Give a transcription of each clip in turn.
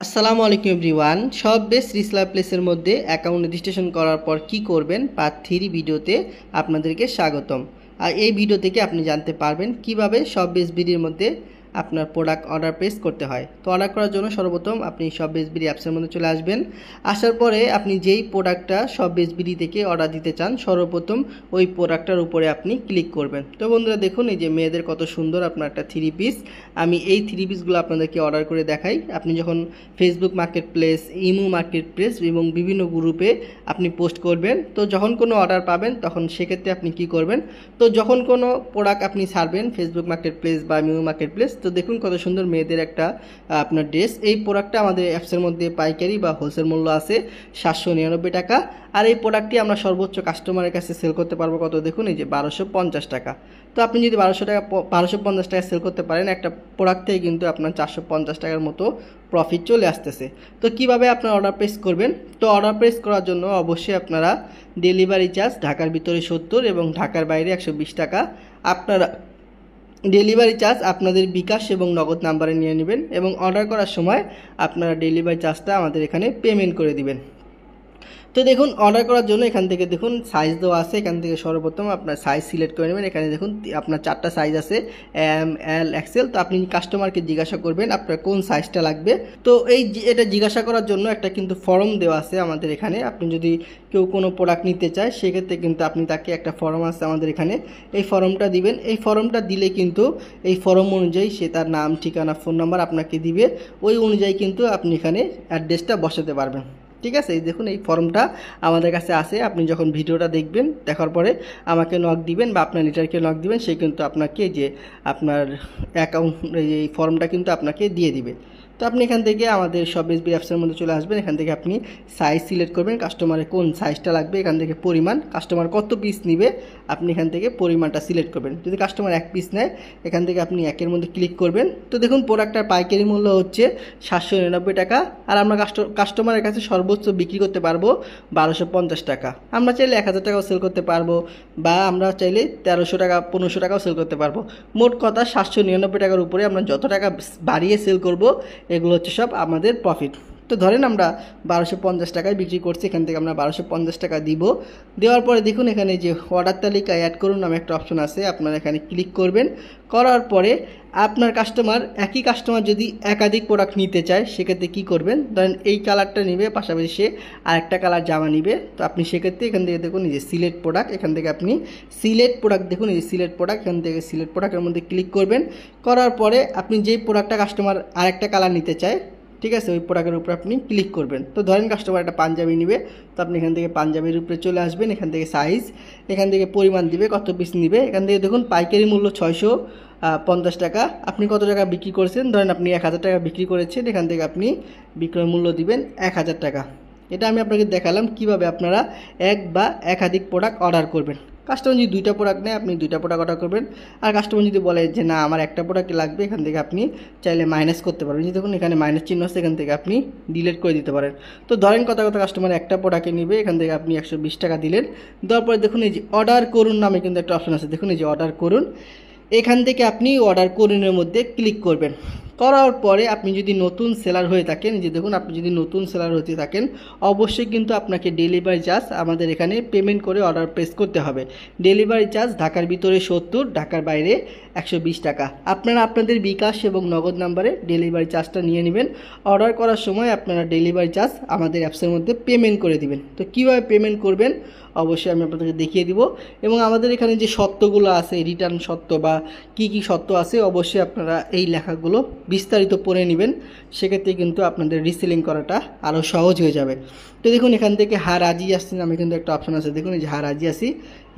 আসসালামু আলাইকুম এভরিওয়ান। সব বেস রিসলা প্লেসের মধ্যে অ্যাকাউন্ট রেজিস্ট্রেশন করার পর কি করবেন পার্ট 3 ভিডিওতে আপনাদেরকে স্বাগতম। আর এই ভিডিও থেকে আপনি জানতে পারবেন কিভাবে সব বেস বিডির মধ্যে আপনার প্রোডাক্ট অর্ডার প্লেস করতে হয়। তো অর্ডার করার জন্য সর্বপ্রথম আপনি সব বেস বিডি অ্যাপসের মধ্যে চলে আসবেন। আসার পরে আপনি যেই প্রোডাক্টটা সব বেস বিডি থেকে অর্ডার দিতে চান সর্বপ্রথম ওই প্রোডাক্টটার উপরে আপনি ক্লিক করবেন। তো বন্ধুরা দেখুন, এই যে মেয়েদের কত সুন্দর আপনার একটা থ্রি পিস, আমি এই থ্রি পিসগুলো আপনাদেরকে অর্ডার করে দেখাই। আপনি যখন Facebook market place, imo market place এবং বিভিন্ন গ্রুপে আপনি পোস্ট করবেন, তো যখন কোনো অর্ডার পাবেন তখন সেক্ষেত্রে আপনি কি করবেন, তো যখন কোনো প্রোডাক্ট আপনি ছাড়বেন ফেসবুক মার্কেট প্লেস বা ইমো মার্কেট প্লেস, তো দেখুন কত সুন্দর মেয়েদের একটা আপনার ড্রেস। এই প্রোডাক্টটা আমাদের অ্যাপসের মধ্যে পাইকারি বা হোলসেল মূল্য আছে 799 টাকা। আর এই প্রোডাক্টটি আমরা সর্বোচ্চ কাস্টমারের কাছে সেল করতে পারবো কত, দেখুন এই যে 1250 টাকা। তো আপনি যদি 1250 টাকা সেল করতে পারেন, একটা প্রোডাক্ট থেকে কিন্তু আপনার 450 টাকার মতো প্রফিট চলে আসতেছে। তো কিভাবে আপনার অর্ডার প্লেস করবেন, তো অর্ডার প্লেস করার জন্য অবশ্যই আপনারা ডেলিভারি চার্জ ঢাকার ভিতরে 70 এবং ঢাকার বাইরে 120 টাকা আপনারা ডেলিভারি চার্জ আপনাদের বিকাশ এবং নগদ নাম্বারে নিয়ে নেবেন এবং অর্ডার করার সময় আপনারা ডেলিভারি চার্জটা আমাদের এখানে পেমেন্ট করে দিবেন। তো দেখুন অর্ডার করার জন্য এখান থেকে দেখুন সাইজ দেওয়া আছে, এখান থেকে সর্বপ্রথম আপনার সাইজ সিলেক্ট করে নেবেন। এখানে দেখুন আপনার 4টা সাইজ আছে, এম, এল, এক্সেল। তো আপনি কাস্টমারকে জিজ্ঞাসা করবেন আপনার কোন সাইজটা লাগবে। তো এটা জিজ্ঞাসা করার জন্য একটা কিন্তু ফর্ম দেওয়া আছে আমাদের এখানে। আপনি যদি কেউ কোনো প্রোডাক্ট নিতে চায় সেক্ষেত্রে কিন্তু আপনি তাকে একটা ফর্ম আছে আমাদের এখানে, এই ফর্মটা দিবেন। এই ফর্মটা দিলে কিন্তু এই ফর্ম অনুযায়ী সে তার নাম, ঠিকানা, ফোন নাম্বার আপনাকে দিবে। ওই অনুযায়ী কিন্তু আপনি এখানে অ্যাড্রেসটা বসাতে পারবেন। ঠিক আছে, এই দেখুন এই ফর্মটা আমাদের কাছে আছে। আপনি যখন ভিডিওটা দেখবেন, দেখার পরে আমাকে নক দিবেন বা আপনার লিডারকে নক দিবেন, সে কিন্তু আপনাকে যে আপনার অ্যাকাউন্ট এই ফর্মটা কিন্তু আপনাকে দিয়ে দিবে। তো আপনি এখান থেকে আমাদের সব এসবি অ্যাপসের মধ্যে চলে আসবেন। এখান থেকে আপনি সাইজ সিলেক্ট করবেন, কাস্টমারের কোন সাইজটা লাগবে, এখান থেকে পরিমাণ, কাস্টমার কত পিস নিবে আপনি এখান থেকে পরিমাণটা সিলেক্ট করবেন। যদি কাস্টমার 1 পিস নেয় এখান থেকে আপনি 1-এর মধ্যে ক্লিক করবেন। তো দেখুন প্রোডাক্টটার পাইকারি মূল্য হচ্ছে 799 টাকা। আর আমরা কাস্টমারের কাছে সর্বোচ্চ বিক্রি করতে পারবো 1250 টাকা। আমরা চাইলে 1000 টাকাও সেল করতে পারবো বা আমরা চাইলে 1300 টাকা 1500 টাকাও সেল করতে পারবো। মোট কথা 799 টাকার উপরে আমরা যত টাকা বাড়িয়ে সেল করব এগুলো হচ্ছে সব আমাদের প্রফিট। তো ধরেন আমরা 1250 টাকায় বিক্রি করছি, এখান থেকে আমরা 1250 টাকা দিব। দেওয়ার পরে দেখুন এখানে যে অর্ডার তালিকা অ্যাড করুন নামে একটা অপশন আছে, আপনারা এখানে ক্লিক করবেন। করার পরে আপনার একই কাস্টমার যদি একাধিক প্রোডাক্ট নিতে চায় সেক্ষেত্রে কী করবেন, ধরেন এই কালারটা নেবে, পাশাপাশি সে আরেকটা কালার জামা নিবে। তো আপনি সেক্ষেত্রে এখান থেকে দেখুন এই যে সিলেক্ট প্রোডাক্ট, এখান থেকে আপনি সিলেক্ট প্রোডাক্ট দেখুন এই যে সিলেক্ট প্রোডাক্ট, এখান থেকে সিলেক্ট প্রোডাক্টের মধ্যে ক্লিক করবেন। করার পরে আপনি যেই প্রোডাক্টটা কাস্টমার আরেকটা কালার নিতে চায়, ঠিক আছে, ওই প্রোডাক্টের উপর আপনি ক্লিক করবেন। তো ধরেন কাস্টমার একটা পাঞ্জাবি নেবে, তো আপনি এখান থেকে পাঞ্জাবির উপরে চলে আসবেন। এখান থেকে সাইজ, এখান থেকে পরিমাণ দিবে, কত পিস নিবে। এখান থেকে দেখুন পাইকারি মূল্য 650 টাকা। আপনি কত টাকা বিক্রি করেছেন, ধরেন আপনি 1000 টাকা বিক্রি করেছেন, এখান থেকে আপনি বিক্রয় মূল্য দিবেন 1000 টাকা। এটা আমি আপনাকে দেখালাম কিভাবে আপনারা এক বা একাধিক প্রোডাক্ট অর্ডার করবেন। কাস্টমার যদি 2টা প্রোডাক্ট নেয় আপনি 2টা প্রোডাক্ট অর্ডার করবেন। আর কাস্টমার যদি বলে যে না আমার একটা প্রোডাক্ট লাগবে, এখান থেকে আপনি চাইলে মাইনাস করতে পারবেন। যে দেখুন এখানে মাইনাস চিহ্ন আছে, এখান থেকে আপনি ডিলিট করে দিতে পারেন। তো ধরেন কথা কাস্টমার একটা প্রোডাক্টে নেবে, এখান থেকে আপনি 120 টাকা দিলেন। দেওয়ার পরে দেখুন এই যে অর্ডার করুন নামে কিন্তু একটা অপশন আছে, দেখুন এই যে অর্ডার করুন। এখান থেকে আপনি অর্ডার করুনের মধ্যে ক্লিক করবেন। করার পরে আপনি যদি নতুন সেলার হয়ে থাকেন, যে দেখুন আপনি যদি নতুন সেলার হতে থাকেন অবশ্যই কিন্তু আপনাকে ডেলিভারি চার্জ আমাদের এখানে পেমেন্ট করে অর্ডার প্লেস করতে হবে। ডেলিভারি চার্জ ঢাকার ভিতরে 70, ঢাকার বাইরে 120 টাকা। আপনারা আপনাদের বিকাশ এবং নগদ নাম্বারে ডেলিভারি চার্জটা নিয়ে নেবেন। অর্ডার করার সময় আপনারা ডেলিভারি চার্জ আমাদের অ্যাপসের মধ্যে পেমেন্ট করে দিবেন। তো কীভাবে পেমেন্ট করবেন অবশ্যই আমি আপনাদেরকে দেখিয়ে দিব। এবং আমাদের এখানে যে সত্যগুলো আছে, রিটার্ন সত্য বা কি সত্য আছে, অবশ্যই আপনারা এই লেখাগুলো বিস্তারিত পড়ে নেবেন। সেক্ষেত্রে কিন্তু আপনাদের রিসেলিং করাটা আরও সহজ হয়ে যাবে। তো দেখুন এখান থেকে হ্যাঁ রাজি আসছি নামে কিন্তু একটা অপশন আছে, দেখুন এই যে হ্যাঁ রাজি আসি,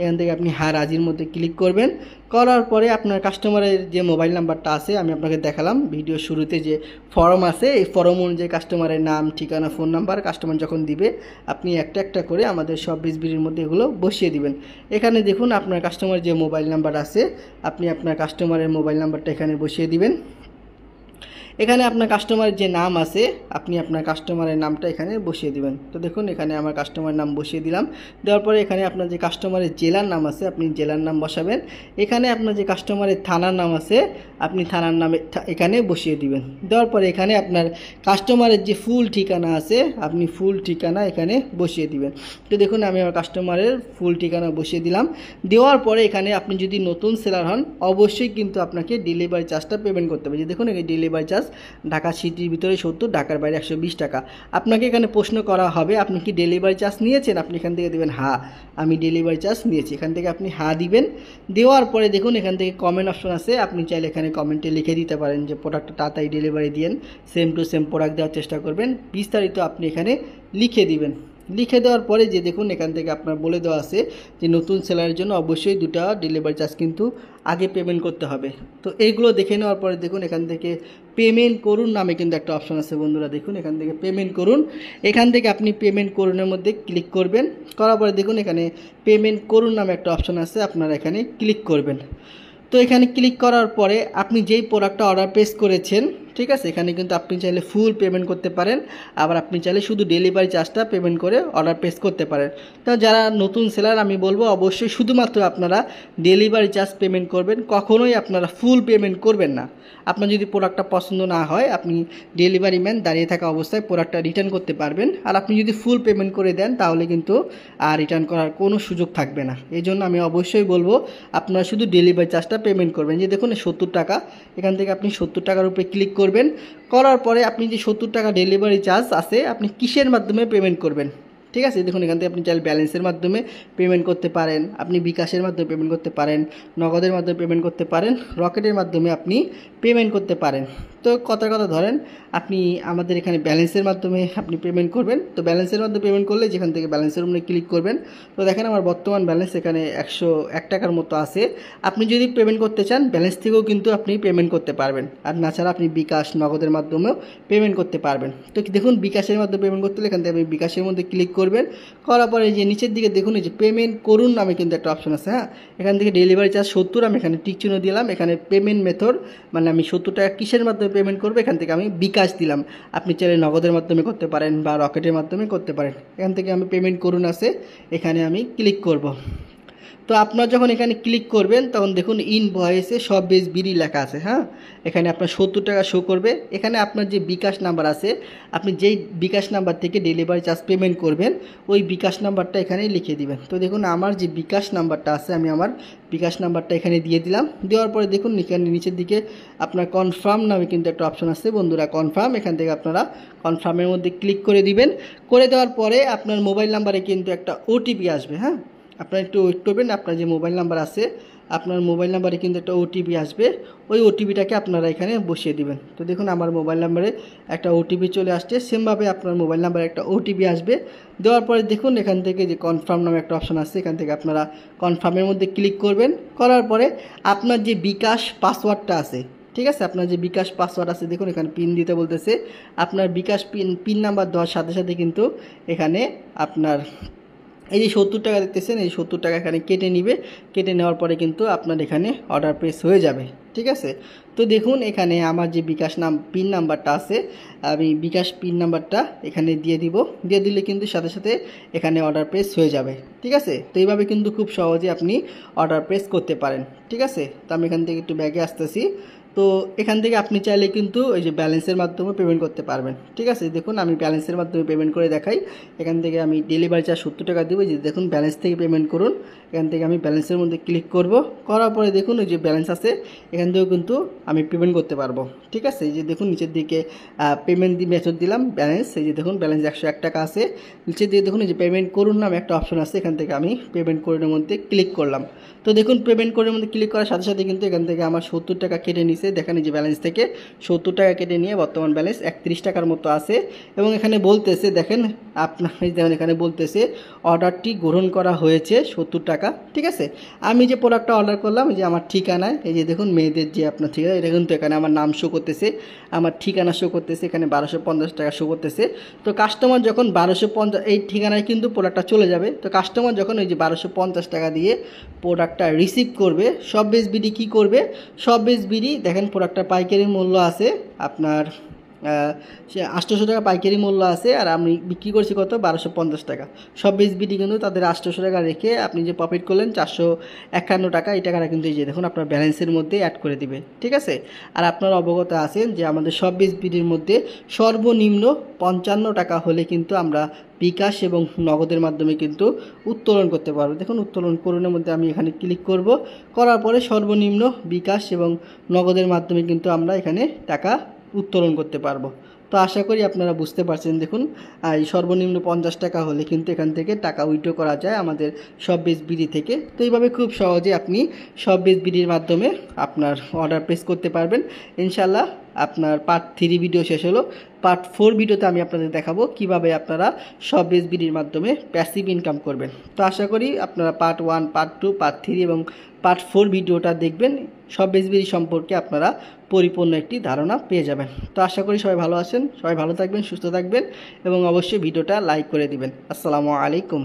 এখান থেকে আপনি হ্যাঁ রাজির মধ্যে ক্লিক করবেন। করার পরে আপনার কাস্টমারের যে মোবাইল নাম্বারটা আছে, আমি আপনাকে দেখালাম ভিডিও শুরুতে যে ফর্ম আছে, এই ফর্ম অনুযায়ী কাস্টমারের নাম, ঠিকানা, ফোন নাম্বার কাস্টমার যখন দিবে আপনি একটা একটা করে আমাদের সব বিজবির মধ্যে এগুলো বসিয়ে দিবেন। এখানে দেখুন আপনার কাস্টমার যে মোবাইল নাম্বার আছে, আপনি আপনার কাস্টমারের মোবাইল নাম্বারটা এখানে বসিয়ে দিবেন। এখানে আপনার কাস্টমারের যে নাম আছে আপনি আপনার কাস্টমারের নামটা এখানে বসিয়ে দিবেন। তো দেখুন এখানে আমার কাস্টমারের নাম বসিয়ে দিলাম। দেওয়ার পরে এখানে আপনার যে কাস্টমারের জেলার নাম আছে আপনি জেলার নাম বসাবেন। এখানে আপনার যে কাস্টমারের থানার নাম আছে আপনি থানার নামে এখানে বসিয়ে দিবেন। দেওয়ার পরে এখানে আপনার কাস্টমারের যে ফুল ঠিকানা আছে আপনি ফুল ঠিকানা এখানে বসিয়ে দিবেন। তো দেখুন আমি আমার কাস্টমারের ফুল ঠিকানা বসিয়ে দিলাম। দেওয়ার পরে এখানে আপনি যদি নতুন সেলার হন অবশ্যই কিন্তু আপনাকে ডেলিভারি চার্জটা পেমেন্ট করতে হবে। যে দেখুন এই ডেলিভারি চার্জ ঢাকা সিটির ভিতরে 70, ঢাকার বাইরে 120 টাকা। আপনাকে এখানে প্রশ্ন করা হবে আপনি কি ডেলিভারি চার্জ নিয়েছেন, আপনি এখান থেকে দেবেন হ্যাঁ আমি ডেলিভারি চার্জ নিয়েছি। এখান থেকে আপনি হ্যাঁ দিবেন। দেওয়ার পরে দেখুন এখান থেকে কমেন্ট অপশন আছে, আপনি চাইলে এখানে কমেন্টে লিখে দিতে পারেন যে প্রোডাক্টটা তাড়াতাড়ি ডেলিভারি দিন, সেম টু সেম প্রোডাক্ট দেওয়ার চেষ্টা করবেন, বিস্তারিত আপনি এখানে লিখে দিবেন। লিখে দেওয়ার পরে যে দেখুন এখান থেকে আপনার বলে দেওয়া আছে যে নতুন সেলারের জন্য অবশ্যই 2টা ডেলিভারি চার্জ কিন্তু আগে পেমেন্ট করতে হবে। তো এইগুলো দেখে নেওয়ার পরে দেখুন এখান থেকে পেমেন্ট করুন নামে কিন্তু একটা অপশন আছে বন্ধুরা। দেখুন এখান থেকে পেমেন্ট করুন, এখান থেকে আপনি পেমেন্ট করুনের মধ্যে ক্লিক করবেন। করার পরে দেখুন এখানে পেমেন্ট করুন নামে একটা অপশন আছে, আপনারা এখানে ক্লিক করবেন। তো এখানে ক্লিক করার পরে আপনি যেই প্রোডাক্টটা অর্ডার প্লেস করেছেন, ঠিক আছে, এখানে কিন্তু আপনি চাইলে ফুল পেমেন্ট করতে পারেন, আবার আপনি চাইলে শুধু ডেলিভারি চার্জটা পেমেন্ট করে অর্ডার প্লেস করতে পারেন। তো যারা নতুন সেলার আমি বলবো অবশ্যই শুধুমাত্র আপনারা ডেলিভারি চার্জ পেমেন্ট করবেন, কখনোই আপনারা ফুল পেমেন্ট করবেন না। আপনার যদি প্রোডাক্টটা পছন্দ না হয় আপনি ডেলিভারি ম্যান দাঁড়িয়ে থাকা অবস্থায় প্রোডাক্টটা রিটার্ন করতে পারবেন। আর আপনি যদি ফুল পেমেন্ট করে দেন তাহলে কিন্তু রিটার্ন করার কোনো সুযোগ থাকবে না। এই জন্য আমি অবশ্যই বলবো আপনারা শুধু ডেলিভারি চার্জটা পেমেন্ট করবেন। যে দেখুন 70 টাকা, এখান থেকে আপনি 70 টাকার উপরে ক্লিক করবেন। করার পরে আপনি যে 70 টাকা ডেলিভারি চার্জ আছে আপনি কিসের মাধ্যমে পেমেন্ট করবেন, ঠিক আছে। দেখুন এখান থেকে আপনি চাইলে ব্যালেন্সের মাধ্যমে পেমেন্ট করতে পারেন, আপনি বিকাশের মাধ্যমে পেমেন্ট করতে পারেন, নগদের মাধ্যমে পেমেন্ট করতে পারেন, রকেটের মাধ্যমে আপনি পেমেন্ট করতে পারেন। তো কথার কথা ধরেন আপনি আমাদের এখানে ব্যালেন্সের মাধ্যমে আপনি পেমেন্ট করবেন। তো ব্যালেন্সের মাধ্যমে পেমেন্ট করলে যেখান থেকে ব্যালেন্সের উপরে ক্লিক করবেন, তো দেখেন আমার বর্তমান ব্যালেন্স এখানে 101 টাকার মতো আছে। আপনি যদি পেমেন্ট করতে চান ব্যালেন্স থেকেও কিন্তু আপনি পেমেন্ট করতে পারবেন, আর নাছাড়া আপনি বিকাশ নগদের মাধ্যমেও পেমেন্ট করতে পারবেন। তো দেখুন বিকাশের মাধ্যমে পেমেন্ট করতে হলে এখান থেকে আপনি বিকাশের মধ্যে ক্লিক করবেন। করার পরে যে নিচের দিকে দেখুন এই যে পেমেন্ট করুন নামে কিন্তু একটা অপশন আছে। হ্যাঁ, এখান থেকে ডেলিভারি চার্জ 70, আমি এখানে টিক চিহ্ন দিলাম। এখানে পেমেন্ট মেথড মানে আমি 70 টাকা কিসের মাধ্যমে পেমেন্ট করবো, এখান থেকে আমি বিকাশ দিলাম। আপনি চাইলে নগদের মাধ্যমে করতে পারেন বা রকেটের মাধ্যমে করতে পারেন। এখান থেকে আমি পেমেন্ট করুন আছে, এখানে আমি ক্লিক করব। তো আপনার যখন এখানে ক্লিক করবেন তখন দেখুন ইনভয়েসে সব বেশ বিডি লেখা আছে। হ্যাঁ, এখানে আপনার 70 টাকা শো করবে। এখানে আপনার যে বিকাশ নাম্বার আছে আপনি যেই বিকাশ নাম্বার থেকে ডেলিভারি চার্জ পেমেন্ট করবেন ওই বিকাশ নাম্বারটা এখানে লিখে দিবেন। তো দেখুন আমার যে বিকাশ নাম্বারটা আছে আমি আমার বিকাশ নাম্বারটা এখানে দিয়ে দিলাম। দেওয়ার পরে দেখুন এখানে নিচের দিকে আপনার কনফার্ম নামে কিন্তু একটা অপশন আছে বন্ধুরা, কনফার্ম। এখান থেকে আপনারা কনফার্মের মধ্যে ক্লিক করে দিবেন। করে দেওয়ার পরে আপনার মোবাইল নাম্বারে কিন্তু একটা ওটিপি আসবে। হ্যাঁ, আপনারা একটু ওয়েট করবেন। আপনার যে মোবাইল নাম্বার আছে আপনার মোবাইল নাম্বারে কিন্তু একটা ওটিপি আসবে, ওই ওটিপিটাকে আপনারা এখানে বসিয়ে দিবেন। তো দেখুন আমার মোবাইল নাম্বারে একটা ওটিপি চলে আসছে, সেমভাবে আপনার মোবাইল নাম্বারে একটা ওটিপি আসবে। দেওয়ার পরে দেখুন এখান থেকে যে কনফার্ম নামে একটা অপশন আছে, এখান থেকে আপনারা কনফার্মের মধ্যে ক্লিক করবেন। করার পরে আপনার যে বিকাশ পাসওয়ার্ডটা আছে, ঠিক আছে, আপনার যে বিকাশ পাসওয়ার্ড আছে দেখুন এখানে পিন দিতে বলতেছে। আপনার বিকাশ পিন নাম্বার দেওয়ার সাথে সাথে কিন্তু এখানে আপনার এই যে 70 টাকা দেখতেছেন এই 70 টাকা এখানে কেটে নিবে। কেটে নেওয়ার পরে কিন্তু আপনার এখানে অর্ডার প্লেস হয়ে যাবে, ঠিক আছে। তো দেখুন এখানে আমার যে বিকাশ পিন নাম্বারটা আছে আমি বিকাশ পিন নাম্বারটা এখানে দিয়ে দিব। দিয়ে দিলে কিন্তু সাথে সাথে এখানে অর্ডার প্লেস হয়ে যাবে, ঠিক আছে। তো এইভাবে কিন্তু খুব সহজে আপনি অর্ডার প্লেস করতে পারেন, ঠিক আছে। তো আমি এখান থেকে একটু ব্যাগে আসতেছি। তো এখান থেকে আপনি চাইলে কিন্তু ওই যে ব্যালেন্সের মাধ্যমে পেমেন্ট করতে পারবেন, ঠিক আছে। দেখুন আমি ব্যালেন্সের মাধ্যমে পেমেন্ট করে দেখাই। এখান থেকে আমি ডেলিভারি চার্জ 70 টাকা দেবো। যে দেখুন ব্যালেন্স থেকে পেমেন্ট করুন, এখান থেকে আমি ব্যালেন্সের মধ্যে ক্লিক করব। করার পরে দেখুন ওই যে ব্যালেন্স আছে এখান থেকেও কিন্তু আমি পেমেন্ট করতে পারবো, ঠিক আছে। এই যে দেখুন নিচের দিকে পেমেন্ট মেথড দিলাম ব্যালেন্স, এই যে দেখুন ব্যালেন্স 101 টাকা আছে। নিচের দিকে দেখুন এই যে পেমেন্ট করুন নামে একটা অপশন আছে, এখান থেকে আমি পেমেন্ট করুনের মধ্যে ক্লিক করলাম। তো দেখুন পেমেন্ট করার মধ্যে ক্লিক করার সাথে সাথে কিন্তু এখান থেকে আমার 70 টাকা কেটে নিছে। দেখেন এই যে ব্যালেন্স থেকে 70 টাকা কেটে নিয়ে বর্তমান ব্যালেন্স 31 টাকার মতো আছে। এবং এখানে বলতেছে দেখেন আপনার দেখেন এখানে বলতেছে অর্ডারটি গ্রহণ করা হয়েছে 70 টাকা, ঠিক আছে। আমি যে প্রোডাক্টটা অর্ডার করলাম এই যে আমার ঠিকানায় এই যে দেখুন মেয়েদের যে আপনার ঠিকানা এটা কিন্তু এখানে আমার নাম শো করতেছে, আমার ঠিকানা শো করতেছে, এখানে 1250 টাকা শো করতেছে। তো কাস্টমার যখন 1250 এই ঠিকানায় কিন্তু প্রোডাক্টটা চলে যাবে। তো কাস্টমার যখন ওই যে 1250 টাকা দিয়ে প্রোডাক্টটা রিসিভ করবে সব বেস বিডি কী করবে, সব বেস বিডি দেখেন দেখেন প্রোডাক্টটার পাইকারি মূল্য আছে আপনার 800 টাকা পাইকারি মূল্য আছে, আর আমি বিক্রি করছি কত 1250 টাকা। সব বিডি কিন্তু তাদের 800 টাকা রেখে আপনি যে প্রফিট করলেন 451 টাকা, এই টাকাটা কিন্তু এই যে দেখুন আপনার ব্যালেন্সের মধ্যে অ্যাড করে দিবে, ঠিক আছে। আর আপনারা অবগত আছেন যে আমাদের সব বিডির মধ্যে সর্বনিম্ন 55 টাকা হলে কিন্তু আমরা বিকাশ এবং নগদের মাধ্যমে কিন্তু উত্তোলন করতে পারবো। দেখুন উত্তোলন করণের মধ্যে আমি এখানে ক্লিক করব, করার পরে সর্বনিম্ন বিকাশ এবং নগদের মাধ্যমে কিন্তু আমরা এখানে টাকা উত্তোলন করতে পারবো। তো আশা করি আপনারা বুঝতে পারছেন। দেখুন এই সর্বনিম্ন 50 টাকা হলে কিন্তু এখান থেকে টাকা উইথড্র করা যায় আমাদের সব বিডি থেকে। তো এইভাবে খুব সহজে আপনি সব বিডির মাধ্যমে আপনার অর্ডার প্লেস করতে পারবেন ইনশাল্লাহ। আপনার পার্ট 3 ভিডিও শেষ হলো, পার্ট 4 ভিডিওতে আমি আপনাদের দেখাবো কিভাবে আপনারা সব বিডির মাধ্যমে প্যাসিভ ইনকাম করবেন। তো আশা করি আপনারা পার্ট 1, পার্ট 2, পার্ট 3 এবং পার্ট 4 ভিডিওটা দেখবেন, সব বিডি সম্পর্কে আপনারা পরিপূর্ণ একটি ধারণা পেয়ে যাবেন। তো আশা করি সবাই ভালো আছেন, সবাই ভালো থাকবেন, সুস্থ থাকবেন এবং অবশ্যই ভিডিওটা লাইক করে দিবেন। আসসালামু আলাইকুম।